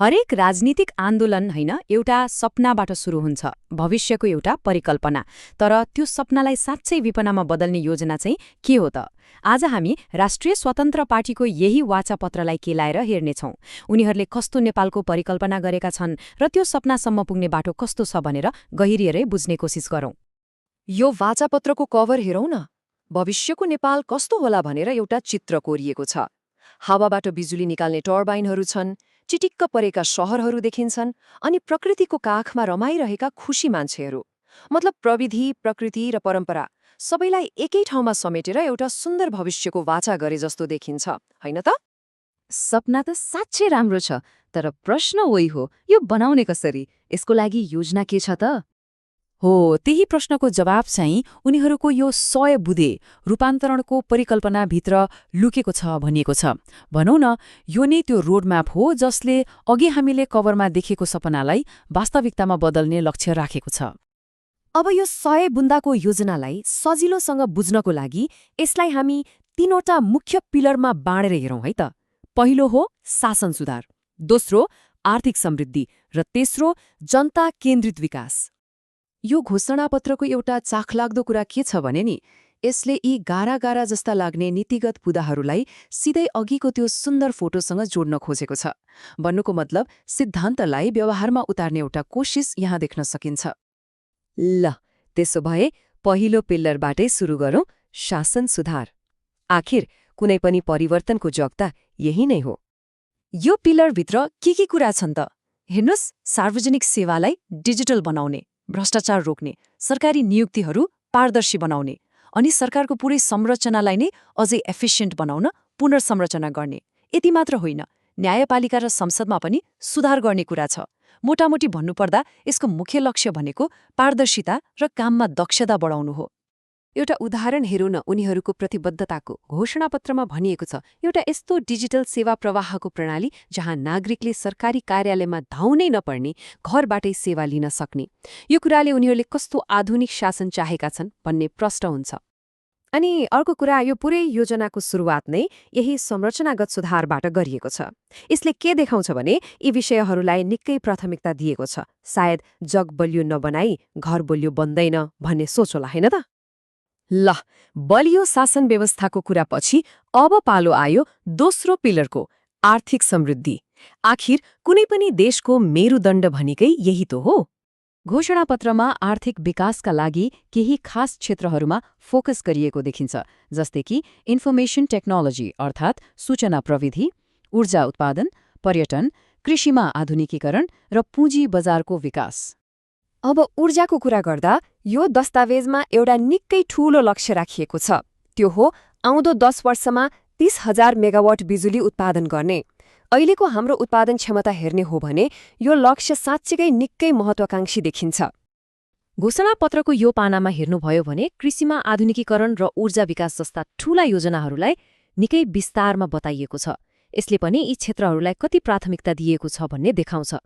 हरेक राजनीतिक आन्दोलन होइन एउटा सपनाबाट सुरु हुन्छ, भविष्यको एउटा परिकल्पना। तर त्यो सपनालाई साँच्चै विपनामा बदल्ने योजना चाहिँ के हो त? आज हामी राष्ट्रिय स्वतन्त्र पार्टीको यही वाचापत्रलाई केलाएर हेर्नेछौं। उनीहरूले कस्तो नेपालको परिकल्पना गरेका छन् र त्यो सपनासम्म पुग्ने बाटो कस्तो छ भनेर गहिरिएरै बुझ्ने कोसिस गरौं। यो वाचापत्रको कभर हेरौं न। भविष्यको नेपाल कस्तो होला भनेर एउटा चित्र कोरिएको छ। हावाबाट बिजुली निकाल्ने टर्बाइनहरू छन्, चिटिक्क परेका शहरहरू देखिन्छन्, अनि प्रकृतिको काखमा रमाइरहेका खुशी मान्छेहरू। मतलब प्रविधि, प्रकृति र परम्परा सबैलाई एकै ठाउँमा समेटेर एउटा सुन्दर भविष्यको वाचा गरे जस्तो देखिन्छ, होइन त? सपना त साँच्चै राम्रो छ, तर प्रश्न उही हो, यो बनाउने कसरी? यसको लागि योजना के छ त? हो, त्यही प्रश्नको जवाब चाहिँ उनीहरूको यो 100 बुँदे रूपान्तरणको परिकल्पनाभित्र लुकेको छ भनिएको छ। भनौँ न, यो नै त्यो रोडम्याप हो जसले अघि हामीले कभरमा देखेको सपनालाई वास्तविकतामा बदल्ने लक्ष्य राखेको छ। अब यो 100 बुन्दाको योजनालाई सजिलोसँग बुझ्नको लागि यसलाई हामी 3वटा मुख्य पिलरमा बाँडेर हेरौं है त। पहिलो हो शासन सुधार, दोस्रो आर्थिक समृद्धि र तेस्रो जनता केन्द्रित विकास। यो घोषणापत्रको एउटा चाखलाग्दो कुरा के छ भने नि, यसले यी गारा जस्ता लाग्ने नीतिगत बुदाहरूलाई सिधै अघिको त्यो सुन्दर फोटोसँग जोड्न खोजेको छ। भन्नुको मतलब सिद्धान्तलाई व्यवहारमा उतार्ने एउटा कोसिस यहाँ देख्न सकिन्छ। ल, त्यसो भए पहिलो पिल्लरबाटै सुरु गरौं, शासन सुधार। आखिर कुनै पनि परिवर्तनको जग्ता यही नै हो। यो पिलरभित्र के कुरा छन् त? हेर्नुस्, सार्वजनिक सेवालाई डिजिटल बनाउने, भ्रष्टाचार रोक्ने, सरकारी नियुक्तिहरू पारदर्शी बनाउने, अनि सरकारको पुरै संरचनालाई नै अझै एफिसियन्ट बनाउन पुनर्संरचना गर्ने। यति मात्र होइन, न्यायपालिका र संसदमा पनि सुधार गर्ने कुरा छ। मोटामोटी भन्नुपर्दा यसको मुख्य लक्ष्य भनेको पारदर्शिता र काममा दक्षता बढाउनु हो। एउटा उदाहरण हेरौँ न उनीहरूको प्रतिबद्धताको। घोषणापत्रमा भनिएको छ एउटा यस्तो डिजिटल सेवा प्रवाहको प्रणाली जहाँ नागरिकले सरकारी कार्यालयमा धाउनै नपर्ने, घरबाटै सेवा लिन सक्ने। यो कुराले उनीहरूले कस्तो आधुनिक शासन चाहेका छन् भन्ने प्रश्न हुन्छ। अनि अर्को कुरा, यो पुरै योजनाको सुरुवात नै यही संरचनागत सुधारबाट गरिएको छ। यसले के देखाउँछ भने यी विषयहरूलाई निकै प्राथमिकता दिएको छ। सायद जग बलियो नबनाई घर बलियो बन्दैन भन्ने सोच होला, होइन त? ल, बलियो शासन व्यवस्थाको कुरापछि अब पालो आयो दोस्रो पिलरको, आर्थिक समृद्धि। आखिर कुनै पनि देशको मेरुदण्ड भनेकै यही त हो। घोषणापत्रमा आर्थिक विकासका लागि केही खास क्षेत्रहरूमा फोकस गरिएको देखिन्छ, जस्तै कि इन्फर्मेसन टेक्नोलोजी अर्थात् सूचना प्रविधि, ऊर्जा उत्पादन, पर्यटन, कृषिमा आधुनिकीकरण र पुँजी बजारको विकास। अब ऊर्जाको कुरा गर्दा यो दस्तावेजमा एउटा निकै ठूलो लक्ष्य राखिएको छ। त्यो हो आउँदो 10 वर्षमा 30,000 मेगावाट बिजुली उत्पादन गर्ने। अहिलेको हाम्रो उत्पादन क्षमता हेर्ने हो भने यो लक्ष्य साँच्चीकै निकै महत्वाकांक्षी देखिन्छ। घोषणापत्रको यो पानामा हेर्नुभयो भने कृषिमा आधुनिकीकरण र ऊर्जा विकास जस्ता ठूला योजनाहरूलाई निकै विस्तारमा बताइएको छ। यसले पनि यी क्षेत्रहरूलाई कति प्राथमिकता दिएको छ भन्ने देखाउँछ।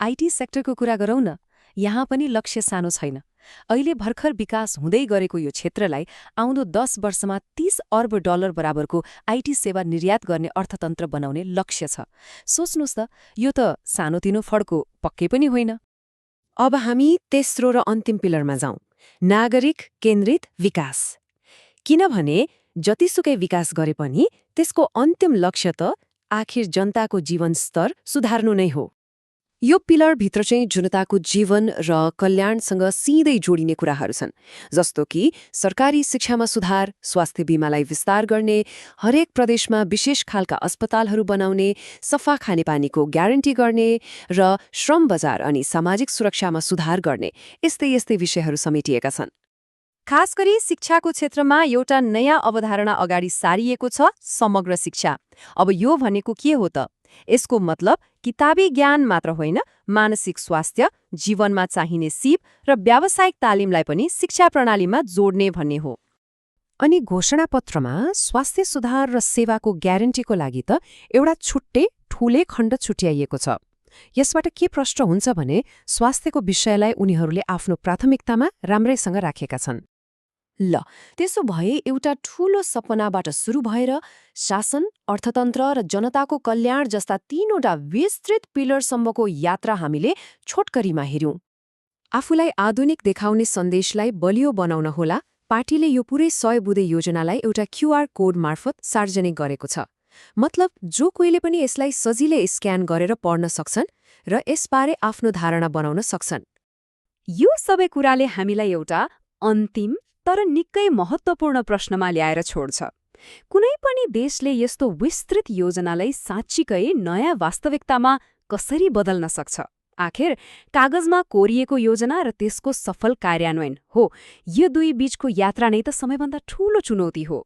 आईटी सेक्टरको कुरा गरौँ न। यहाँ पनि लक्ष्य सानो छैन। अहिले भर्खर विकास हुँदै गरेको यो क्षेत्रलाई आउँदो 10 वर्षमा 30 अर्ब डलर बराबरको आईटी सेवा निर्यात गर्ने अर्थतन्त्र बनाउने लक्ष्य छ। सोच्नुस् त, यो त सानोतिनो फड्को पक्कै पनि होइन। अब हामी तेस्रो र अन्तिम पिलरमा जाउँ, नागरिक केन्द्रित विकास। किनभने जतिसुकै विकास गरे पनि त्यसको अन्तिम लक्ष्य त आखिर जनताको जीवन स्तर सुधार्नु नै हो। यो पिलरभित्र चाहिँ जनताको जीवन र कल्याणसँग सिधै जोडिने कुराहरू छन्, जस्तो कि सरकारी शिक्षामा सुधार, स्वास्थ्य बीमालाई विस्तार गर्ने, हरेक प्रदेशमा विशेष खालका अस्पतालहरू बनाउने, सफा खानेपानीको ग्यारेन्टी गर्ने र श्रम बजार अनि सामाजिक सुरक्षामा सुधार गर्ने। यस्तै विषयहरू समेटिएका छन्। खास गरी शिक्षाको क्षेत्रमा एउटा नयाँ अवधारणा अगाडि सारिएको छ, समग्र शिक्षा। अब यो भनेको के हो त? यसको मतलब किताबी ज्ञान मात्र होइन, मानसिक स्वास्थ्य, जीवनमा चाहिने सिप र व्यावसायिक तालिमलाई पनि शिक्षा प्रणालीमा जोड्ने भन्ने हो। अनि घोषणापत्रमा स्वास्थ्य सुधार र सेवाको ग्यारेन्टीको लागि त एउटा छुट्टै ठूले खण्ड छुट्याइएको छ। यसबाट के प्रश्न हुन्छ भने स्वास्थ्यको विषयलाई उनीहरूले आफ्नो प्राथमिकतामा राम्रैसँग राखेका छन्। ल त्यसो भए एउटा ठूलो सपनाबाट सुरु भएर शासन, अर्थतन्त्र र जनताको कल्याण जस्ता 3वटा विस्तृत पिलरसम्मको यात्रा हामीले छोटकरीमा हेर्यौं। आफूलाई आधुनिक देखाउने सन्देशलाई बलियो बनाउन होला पार्टीले यो पुरै 100 बुँदे योजनालाई एउटा QR कोड मार्फत सार्वजनिक गरेको छ। मतलब जो कोहीले पनि यसलाई सजिलै स्क्यान गरेर पढ्न सक्छन् र यसबारे आफ्नो धारणा बनाउन सक्छन्। यो सबै कुराले हामीलाई एउटा अन्तिम तर निकै महत्त्वपूर्ण प्रश्नमा ल्याएर छोड्छ। कुनै पनि देशले यस्तो विस्तृत योजनालाई साँच्चीकै नयाँ वास्तविकतामा कसरी बदल्न सक्छ? आखिर कागजमा कोरिएको योजना र त्यसको सफल कार्यान्वयन हो, यो दुई बीचको यात्रा नै त सबैभन्दा ठूलो चुनौती हो।